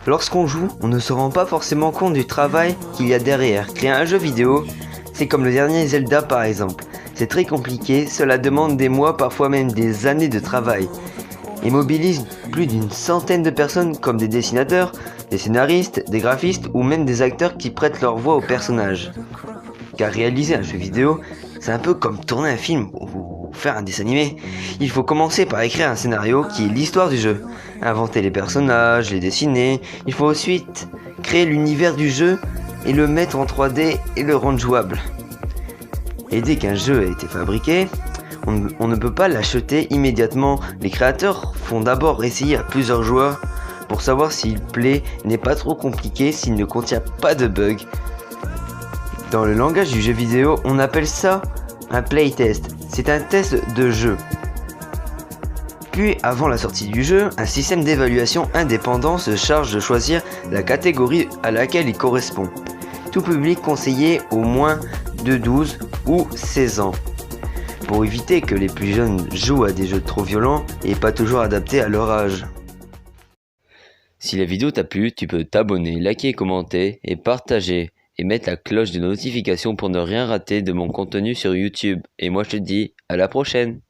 Lorsqu'on joue, on ne se rend pas forcément compte du travail qu'il y a derrière. Créer un jeu vidéo, c'est comme le dernier Zelda par exemple. C'est très compliqué, cela demande des mois, parfois même des années de travail. Et mobilise plus d'une centaine de personnes comme des dessinateurs, des scénaristes, des graphistes ou même des acteurs qui prêtent leur voix aux personnages. Car réaliser un jeu vidéo, c'est un peu comme tourner un film ou faire un dessin animé. Il faut commencer par écrire un scénario qui est l'histoire du jeu, inventer les personnages, les dessiner. Il faut ensuite créer l'univers du jeu et le mettre en 3D et le rendre jouable. Et dès qu'un jeu a été fabriqué, on ne peut pas l'acheter immédiatement. Les créateurs font d'abord essayer à plusieurs joueurs pour savoir s'il plaît, n'est pas trop compliqué, s'il ne contient pas de bugs. Dans le langage du jeu vidéo, on appelle ça un playtest. C'est un test de jeu. Puis, avant la sortie du jeu, un système d'évaluation indépendant se charge de choisir la catégorie à laquelle il correspond. Tout public conseillé au moins de 12 ou 16 ans. Pour éviter que les plus jeunes jouent à des jeux trop violents et pas toujours adaptés à leur âge. Si la vidéo t'a plu, tu peux t'abonner, liker, commenter et partager. Et mettre la cloche de notification pour ne rien rater de mon contenu sur YouTube. Et moi je te dis à la prochaine.